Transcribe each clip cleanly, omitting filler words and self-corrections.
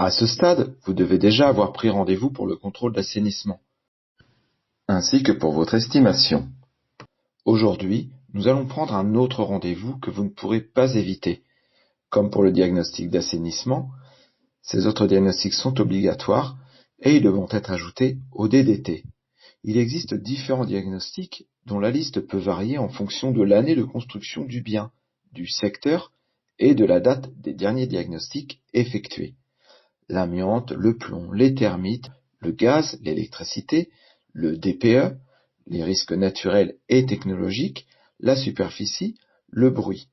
À ce stade, vous devez déjà avoir pris rendez-vous pour le contrôle d'assainissement, ainsi que pour votre estimation. Aujourd'hui, nous allons prendre un autre rendez-vous que vous ne pourrez pas éviter. Comme pour le diagnostic d'assainissement, ces autres diagnostics sont obligatoires et ils devront être ajoutés au DDT. Il existe différents diagnostics dont la liste peut varier en fonction de l'année de construction du bien, du secteur et de la date des derniers diagnostics effectués. L'amiante, le plomb, les termites, le gaz, l'électricité, le DPE, les risques naturels et technologiques, la superficie, le bruit.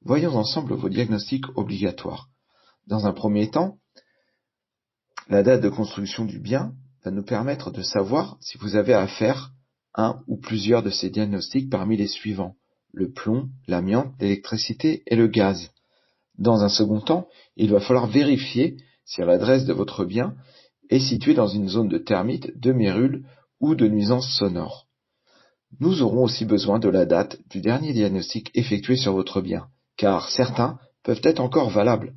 Voyons ensemble vos diagnostics obligatoires. Dans un premier temps, la date de construction du bien va nous permettre de savoir si vous avez à faire un ou plusieurs de ces diagnostics parmi les suivants: le plomb, l'amiante, l'électricité et le gaz. Dans un second temps, il va falloir vérifier si l'adresse de votre bien est située dans une zone de termites, de mérules ou de nuisances sonores. Nous aurons aussi besoin de la date du dernier diagnostic effectué sur votre bien, car certains peuvent être encore valables.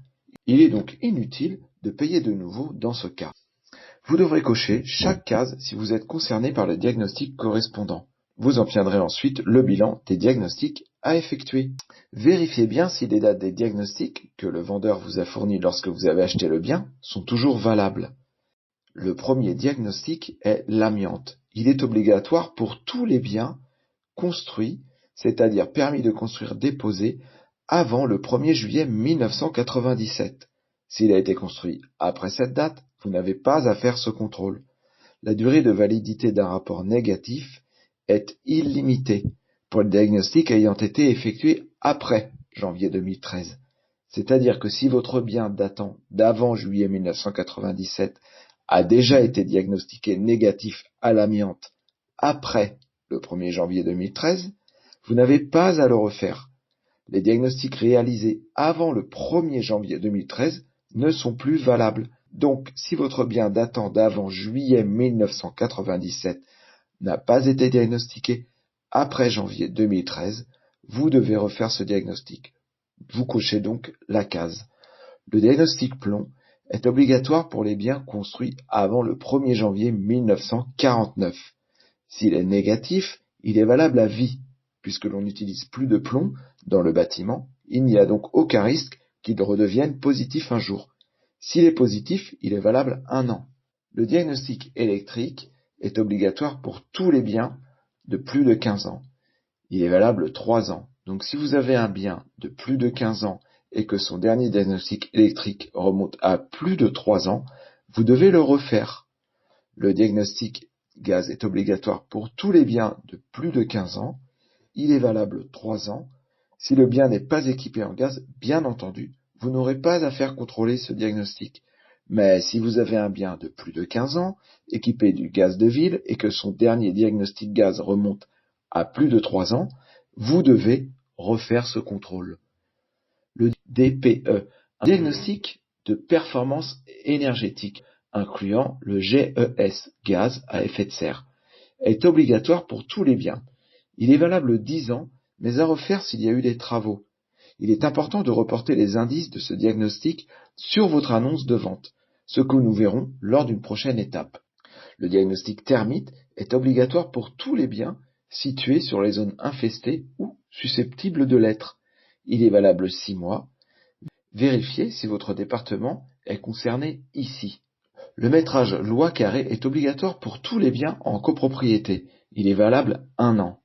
Il est donc inutile de payer de nouveau dans ce cas. Vous devrez cocher chaque case si vous êtes concerné par le diagnostic correspondant. Vous obtiendrez ensuite le bilan des diagnostics à effectuer. Vérifiez bien si les dates des diagnostics que le vendeur vous a fournis lorsque vous avez acheté le bien sont toujours valables. Le premier diagnostic est l'amiante. Il est obligatoire pour tous les biens construits, c'est-à-dire permis de construire déposés, avant le 1er juillet 1997. S'il a été construit après cette date, vous n'avez pas à faire ce contrôle. La durée de validité d'un rapport négatif est illimitée pour le diagnostic ayant été effectué après janvier 2013. C'est-à-dire que si votre bien datant d'avant juillet 1997 a déjà été diagnostiqué négatif à l'amiante après le 1er janvier 2013, vous n'avez pas à le refaire. Les diagnostics réalisés avant le 1er janvier 2013 ne sont plus valables. Donc, si votre bien datant d'avant juillet 1997 n'a pas été diagnostiqué après janvier 2013, vous devez refaire ce diagnostic. Vous cochez donc la case. Le diagnostic plomb est obligatoire pour les biens construits avant le 1er janvier 1949. S'il est négatif, il est valable à vie. Puisque l'on n'utilise plus de plomb dans le bâtiment, il n'y a donc aucun risque qu'il redevienne positif un jour. S'il est positif, il est valable 1 an. Le diagnostic électrique est obligatoire pour tous les biens de plus de 15 ans. Il est valable 3 ans. Donc si vous avez un bien de plus de 15 ans et que son dernier diagnostic électrique remonte à plus de 3 ans, vous devez le refaire. Le diagnostic gaz est obligatoire pour tous les biens de plus de 15 ans. Il est valable 3 ans. Si le bien n'est pas équipé en gaz, bien entendu, vous n'aurez pas à faire contrôler ce diagnostic. Mais si vous avez un bien de plus de 15 ans, équipé du gaz de ville, et que son dernier diagnostic gaz remonte à plus de 3 ans, vous devez refaire ce contrôle. Le DPE, un diagnostic de performance énergétique, incluant le GES, gaz à effet de serre, est obligatoire pour tous les biens. Il est valable 10 ans, mais à refaire s'il y a eu des travaux. Il est important de reporter les indices de ce diagnostic sur votre annonce de vente, ce que nous verrons lors d'une prochaine étape. Le diagnostic thermite est obligatoire pour tous les biens situés sur les zones infestées ou susceptibles de l'être. Il est valable 6 mois. Vérifiez si votre département est concerné ici. Le métrage loi carré est obligatoire pour tous les biens en copropriété. Il est valable 1 an.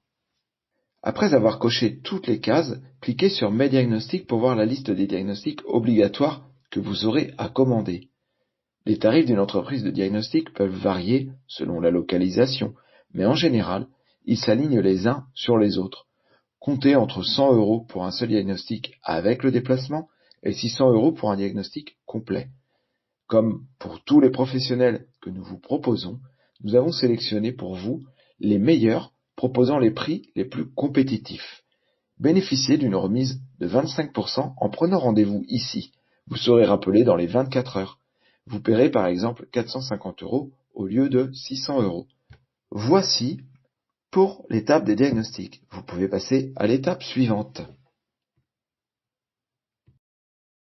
Après avoir coché toutes les cases, cliquez sur Mes diagnostics pour voir la liste des diagnostics obligatoires que vous aurez à commander. Les tarifs d'une entreprise de diagnostic peuvent varier selon la localisation, mais en général, ils s'alignent les uns sur les autres. Comptez entre 100 € pour un seul diagnostic avec le déplacement et 600 € pour un diagnostic complet. Comme pour tous les professionnels que nous vous proposons, nous avons sélectionné pour vous les meilleurs proposant les prix les plus compétitifs. Bénéficiez d'une remise de 25% en prenant rendez-vous ici. Vous serez rappelé dans les 24 heures. Vous paierez par exemple 450 € au lieu de 600 €. Voici pour l'étape des diagnostics. Vous pouvez passer à l'étape suivante.